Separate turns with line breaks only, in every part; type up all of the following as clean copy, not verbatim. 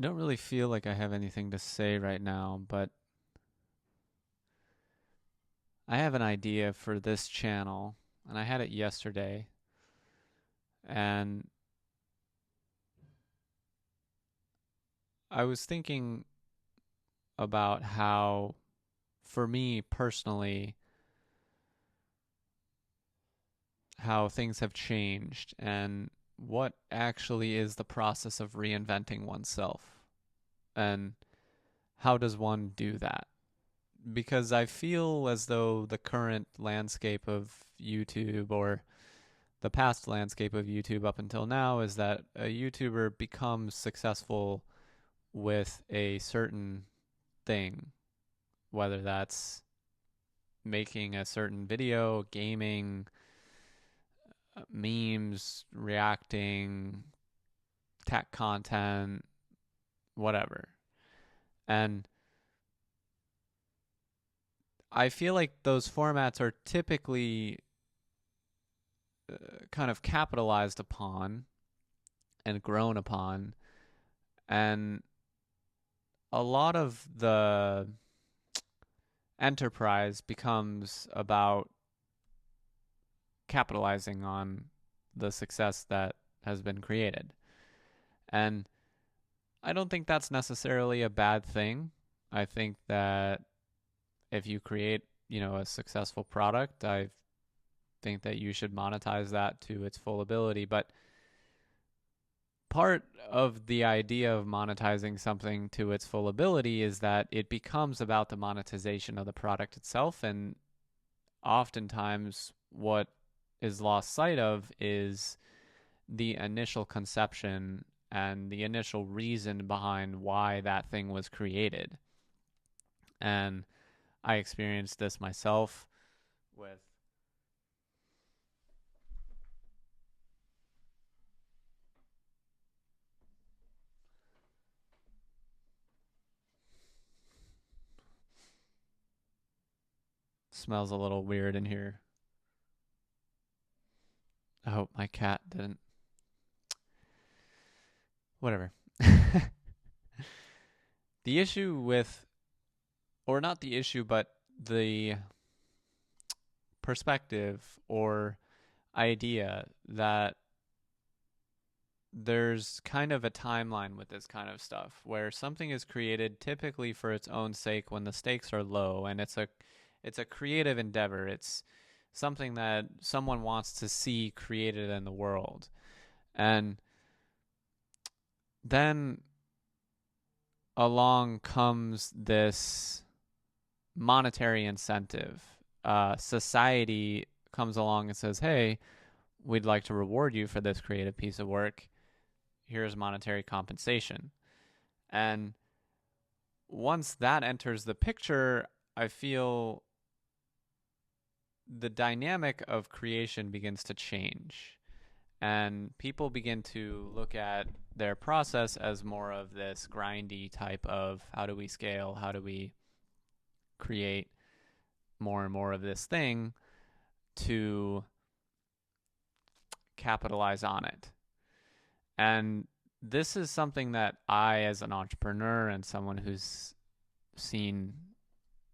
I don't really feel like I have anything to say right now, but I have an idea for this channel, and I had it yesterday, and I was thinking about how, for me personally, how things have changed and what actually is the process of reinventing oneself, and how does one do that? Because I feel as though the current landscape of YouTube, or the past landscape of YouTube up until now, is that a YouTuber becomes successful with a certain thing, whether that's making a certain video, gaming, memes, reacting, tech content, whatever. And I feel like those formats are typically kind of capitalized upon and grown upon. And a lot of the enterprise becomes about capitalizing on the success that has been created. And I don't think that's necessarily a bad thing. I think that if you create, a successful product, I think that you should monetize that to its full ability. But part of the idea of monetizing something to its full ability is that it becomes about the monetization of the product itself. And oftentimes, what is lost sight of is the initial conception and the initial reason behind why that thing was created. And I experienced this myself with smells a little weird in here. I hope my cat didn't. Whatever. The issue with, or not the issue, but the perspective or idea that there's kind of a timeline with this kind of stuff where something is created typically for its own sake when the stakes are low, and it's a creative endeavor. It's something that someone wants to see created in the world. And then along comes this monetary incentive. Society comes along and says, hey, we'd like to reward you for this creative piece of work. Here's monetary compensation. And once that enters the picture, I feel the dynamic of creation begins to change. And people begin to look at their process as more of this grindy type of how do we scale? How do we create more and more of this thing to capitalize on it? And this is something that I, as an entrepreneur and someone who's seen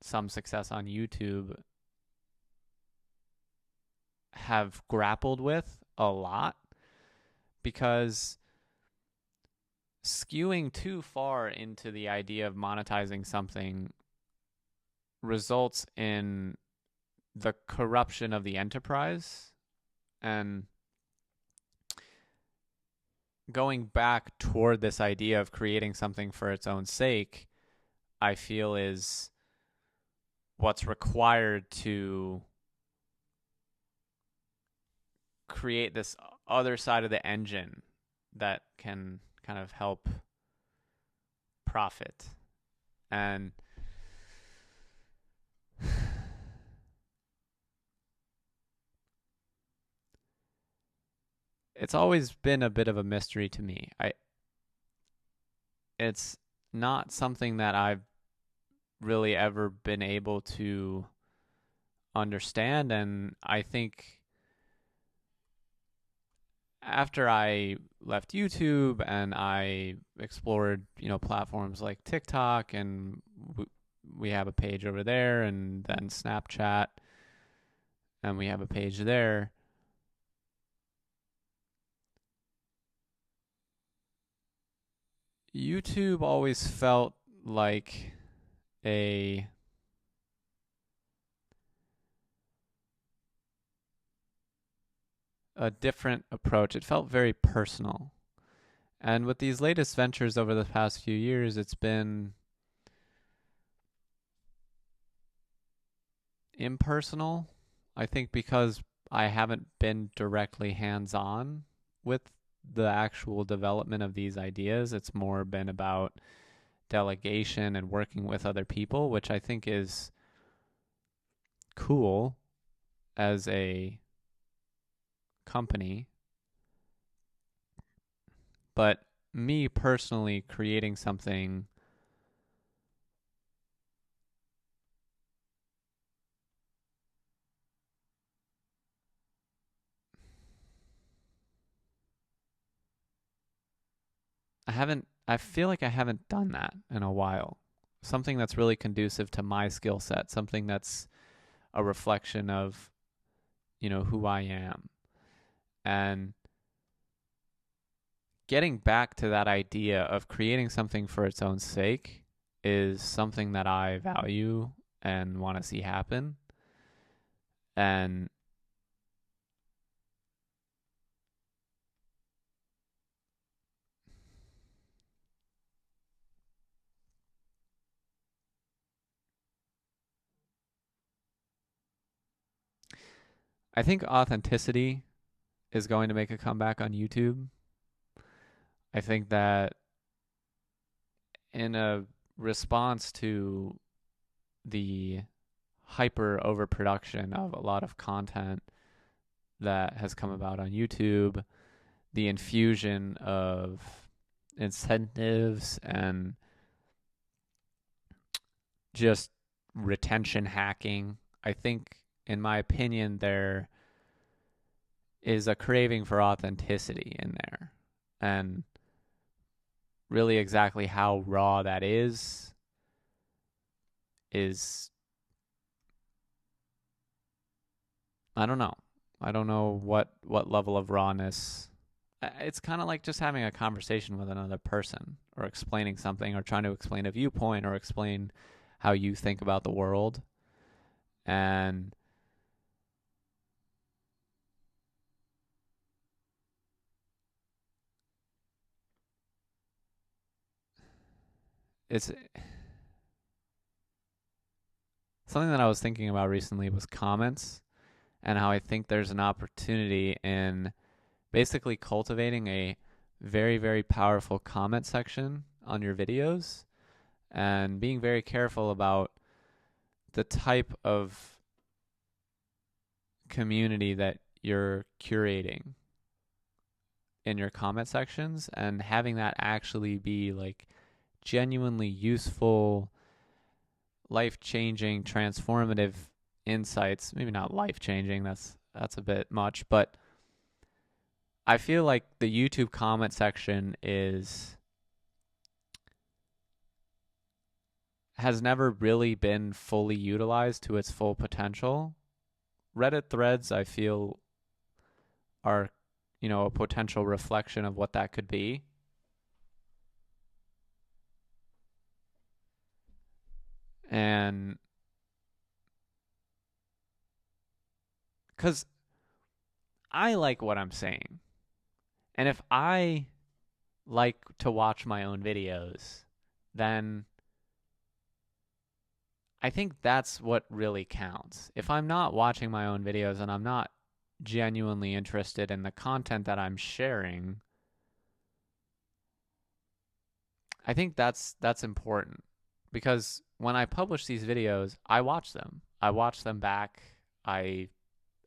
some success on YouTube, have grappled with a lot, because skewing too far into the idea of monetizing something results in the corruption of the enterprise. And going back toward this idea of creating something for its own sake, I feel is what's required to create this other side of the engine that can kind of help profit. And it's always been a bit of a mystery to me. It's not something that I've really ever been able to understand, and I think after I left YouTube and I explored, platforms like TikTok, and we have a page over there, and then Snapchat, and we have a page there. YouTube always felt like a a different approach. It felt very personal. And with these latest ventures over the past few years, it's been impersonal. I think because I haven't been directly hands on with the actual development of these ideas, it's more been about delegation and working with other people, which I think is cool as a company. But me personally creating something, I feel like I haven't done that in a while. Something that's really conducive to my skill set, something that's a reflection of, who I am. And getting back to that idea of creating something for its own sake is something that I value and want to see happen. And I think authenticity is going to make a comeback on YouTube. I think that in a response to the hyper overproduction of a lot of content that has come about on YouTube, the infusion of incentives and just retention hacking, I think, in my opinion, there is a craving for authenticity in there. And really exactly how raw that is I don't know. I don't know what level of rawness. It's kind of like just having a conversation with another person, or explaining something, or trying to explain a viewpoint, or explain how you think about the world. And it's something that I was thinking about recently was comments, and how I think there's an opportunity in basically cultivating a very, very powerful comment section on your videos, and being very careful about the type of community that you're curating in your comment sections, and having that actually be like genuinely useful, life changing, transformative insights. Maybe not life changing, that's a bit much, but I feel like the YouTube comment section has never really been fully utilized to its full potential. Reddit threads, I feel, are, a potential reflection of what that could be. And because I like what I'm saying. And if I like to watch my own videos, then I think that's what really counts. If I'm not watching my own videos and I'm not genuinely interested in the content that I'm sharing, I think that's important, because when I publish these videos, I watch them. I watch them back. I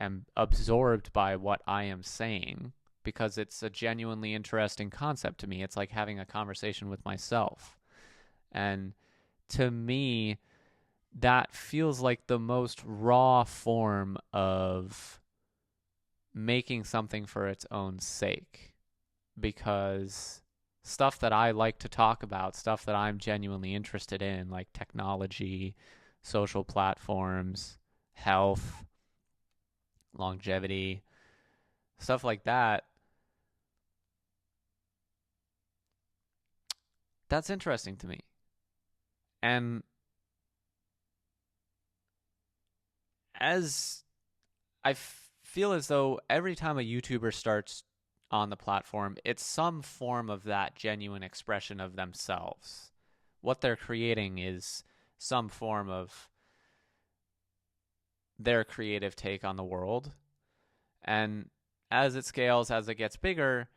am absorbed by what I am saying, because it's a genuinely interesting concept to me. It's like having a conversation with myself. And to me, that feels like the most raw form of making something for its own sake, because stuff that I like to talk about, stuff that I'm genuinely interested in, like technology, social platforms, health, longevity, stuff like that, that's interesting to me. And as feel as though every time a YouTuber starts on the platform, it's some form of that genuine expression of themselves. What they're creating is some form of their creative take on the world. And as it scales, as it gets bigger,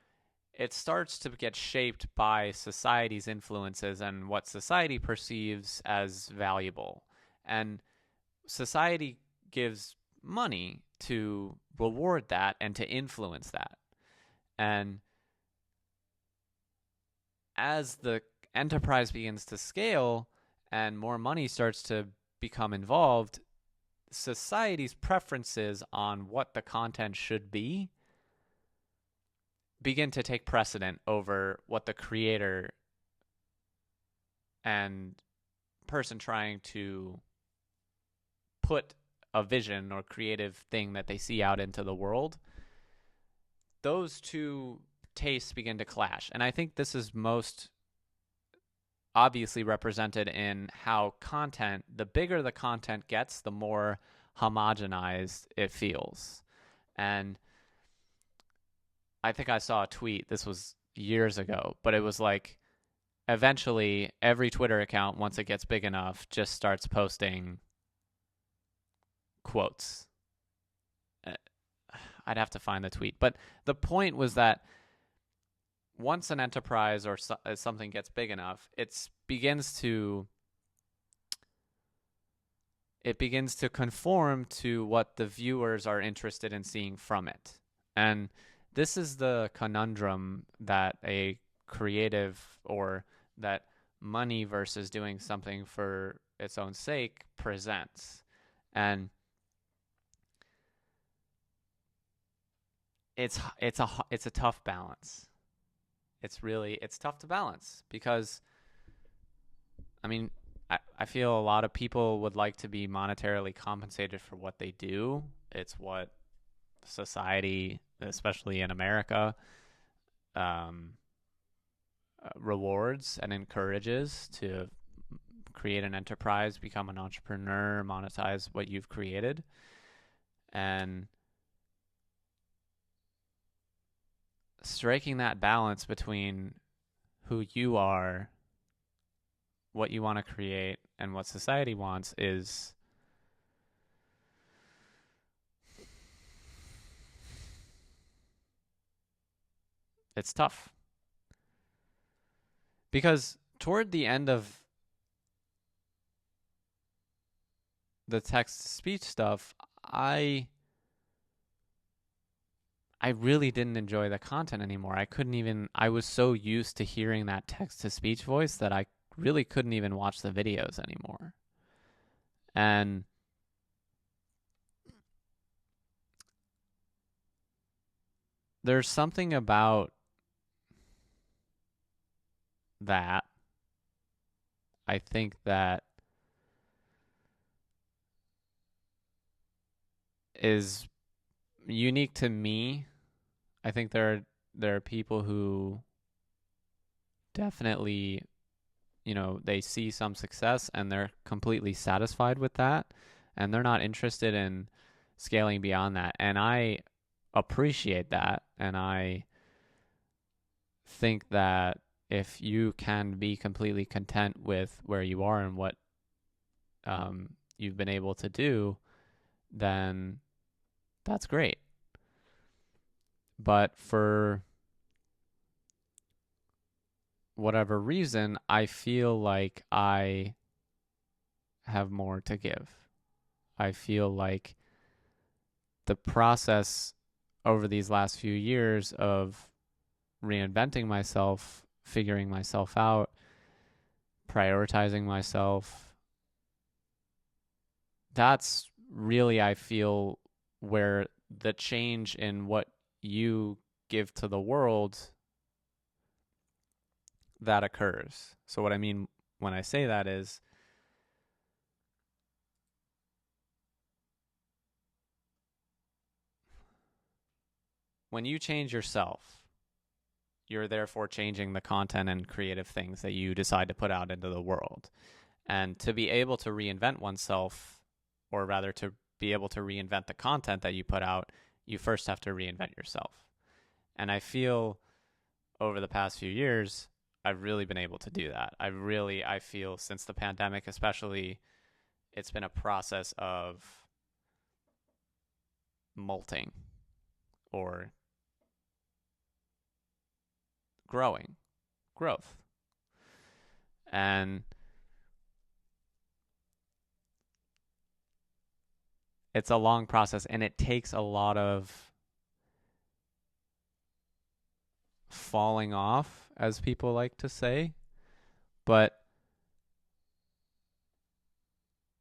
it starts to get shaped by society's influences and what society perceives as valuable. And society gives money to reward that and to influence that. And as the enterprise begins to scale and more money starts to become involved, society's preferences on what the content should be begin to take precedent over what the creator and person trying to put a vision or creative thing that they see out into the world. Those two tastes begin to clash. And I think this is most obviously represented in how content, the bigger the content gets, the more homogenized it feels. And I think I saw a tweet, this was years ago, but it was like, eventually every Twitter account, once it gets big enough, just starts posting quotes. I'd have to find the tweet. But the point was that once an enterprise or something gets big enough, it begins to conform to what the viewers are interested in seeing from it. And this is the conundrum that a creative, or that money versus doing something for its own sake, presents. And it's a tough balance. It's tough to balance, because I mean, I feel a lot of people would like to be monetarily compensated for what they do. It's what society, especially in America, um, rewards and encourages, to create an enterprise, become an entrepreneur, monetize what you've created. And striking that balance between who you are, what you want to create, and what society wants it's tough. Because toward the end of the text to speech stuff, I really didn't enjoy the content anymore. I was so used to hearing that text to speech voice that I really couldn't even watch the videos anymore. And there's something about that, I think, that is unique to me. I think there are people who definitely, they see some success and they're completely satisfied with that, and they're not interested in scaling beyond that. And I appreciate that, and I think that if you can be completely content with where you are and what you've been able to do, then that's great. But for whatever reason, I feel like I have more to give. I feel like the process over these last few years of reinventing myself, figuring myself out, prioritizing myself, that's really, I feel, where the change in what you give to the world that occurs. So what I mean when I say that is, when you change yourself, you're therefore changing the content and creative things that you decide to put out into the world. And to be able to reinvent oneself, or rather to be able to reinvent the content that you put out, you first have to reinvent yourself. And I feel over the past few years, I've really been able to do that. I feel since the pandemic, especially, it's been a process of molting or growth. And it's a long process, and it takes a lot of falling off, as people like to say, but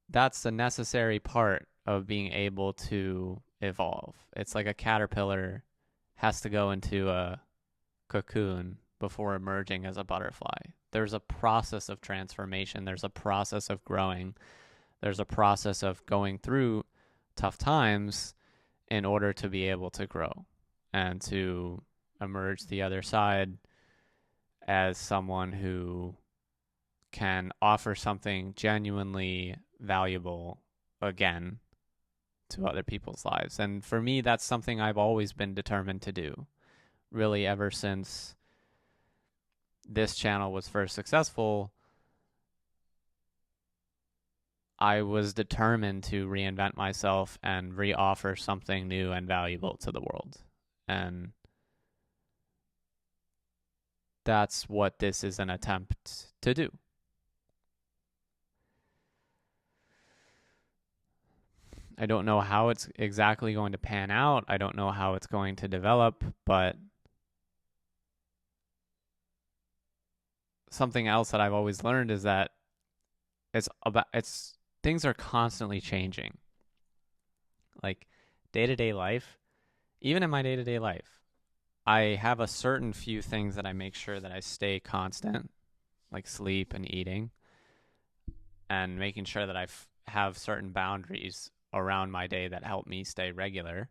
that's the necessary part of being able to evolve. It's like a caterpillar has to go into a cocoon before emerging as a butterfly. There's a process of transformation, there's a process of growing, there's a process of going through tough times in order to be able to grow and to emerge the other side as someone who can offer something genuinely valuable again to other people's lives. And for me, that's something I've always been determined to do, really, ever since this channel was first successful. I was determined to reinvent myself and re-offer something new and valuable to the world. And that's what this is an attempt to do. I don't know how it's exactly going to pan out. I don't know how it's going to develop, but something else that I've always learned is that it's things are constantly changing. Like day-to-day life, even in my day-to-day life, I have a certain few things that I make sure that I stay constant, like sleep and eating, and making sure that I have certain boundaries around my day that help me stay regular.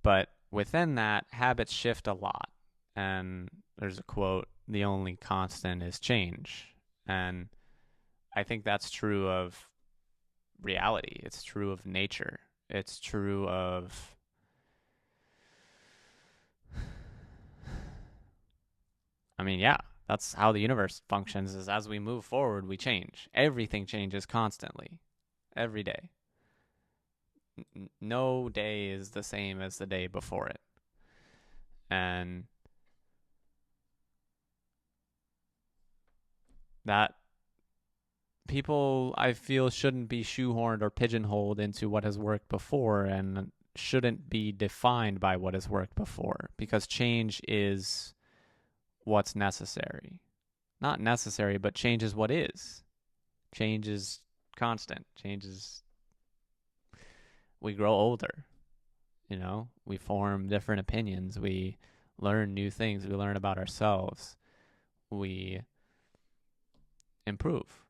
But within that, habits shift a lot. And there's a quote, the only constant is change. And I think that's true of reality. It's true of nature. It's true of yeah, that's how the universe functions, is as we move forward, we change. Everything changes constantly, every day. No day is the same as the day before it. And that people, I feel, shouldn't be shoehorned or pigeonholed into what has worked before and shouldn't be defined by what has worked before, because change is what's necessary. Not necessary, but change is what is. Change is constant. Change is, we grow older, we form different opinions. We learn new things. We learn about ourselves. We improve.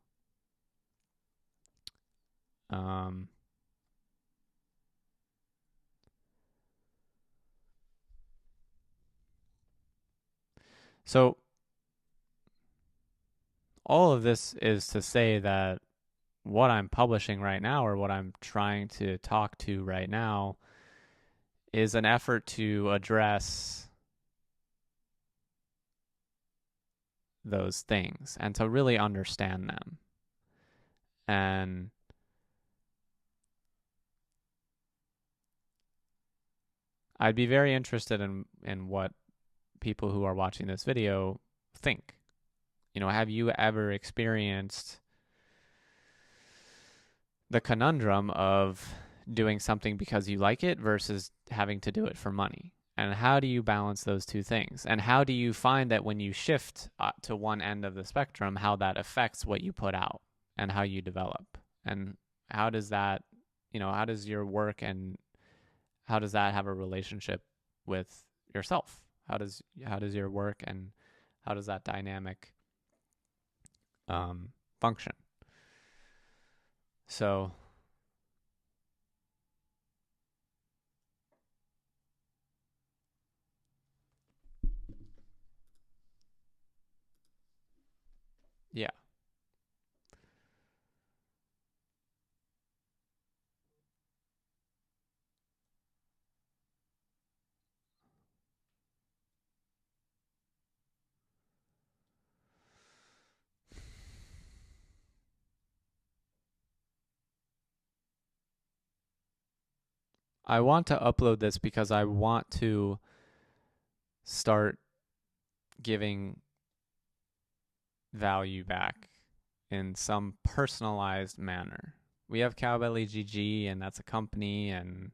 So all of this is to say that what I'm publishing right now, or what I'm trying to talk to right now, is an effort to address those things and to really understand them. And I'd be very interested in what people who are watching this video think. Have you ever experienced the conundrum of doing something because you like it versus having to do it for money? And how do you balance those two things? And how do you find that when you shift to one end of the spectrum, how that affects what you put out and how you develop? And how does that, how does your work and how does that have a relationship with yourself? How does your work and how does that dynamic function? So yeah, I want to upload this because I want to start giving value back in some personalized manner. We have Cowbelly GG, and that's a company, and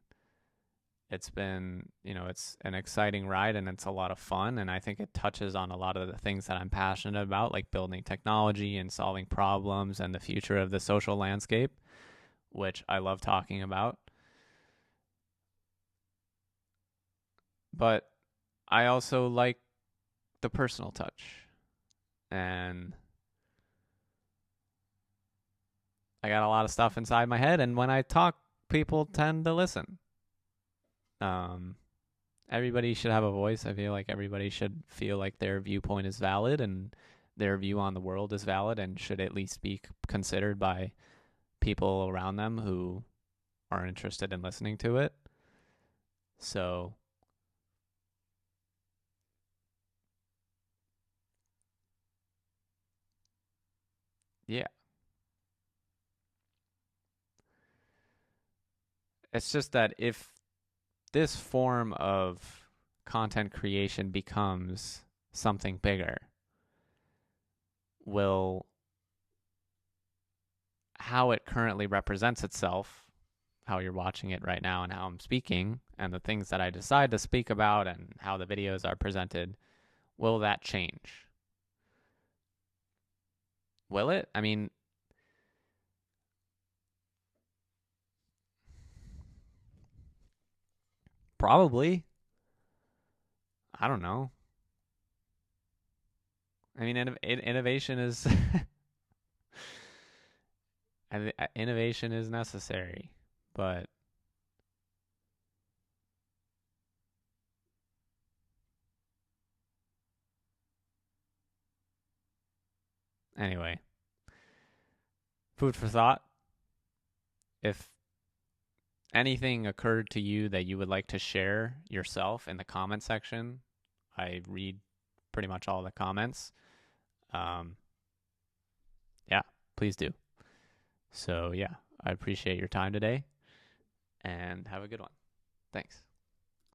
it's been, it's an exciting ride and it's a lot of fun. And I think it touches on a lot of the things that I'm passionate about, like building technology and solving problems and the future of the social landscape, which I love talking about. But I also like the personal touch. And I got a lot of stuff inside my head. And when I talk, people tend to listen. Um, Everybody should have a voice. I feel like everybody should feel like their viewpoint is valid and their view on the world is valid and should at least be considered by people around them who are interested in listening to it. So, yeah, it's just that if this form of content creation becomes something bigger, will how it currently represents itself, how you're watching it right now and how I'm speaking, and the things that I decide to speak about and how the videos are presented, will that change? Will it? I mean, probably. I don't know. I mean, innovation is innovation is necessary, but anyway, food for thought. If anything occurred to you that you would like to share yourself in the comment section, I read pretty much all the comments. Um, yeah, please do. So, yeah, I appreciate your time today and have a good one. Thanks.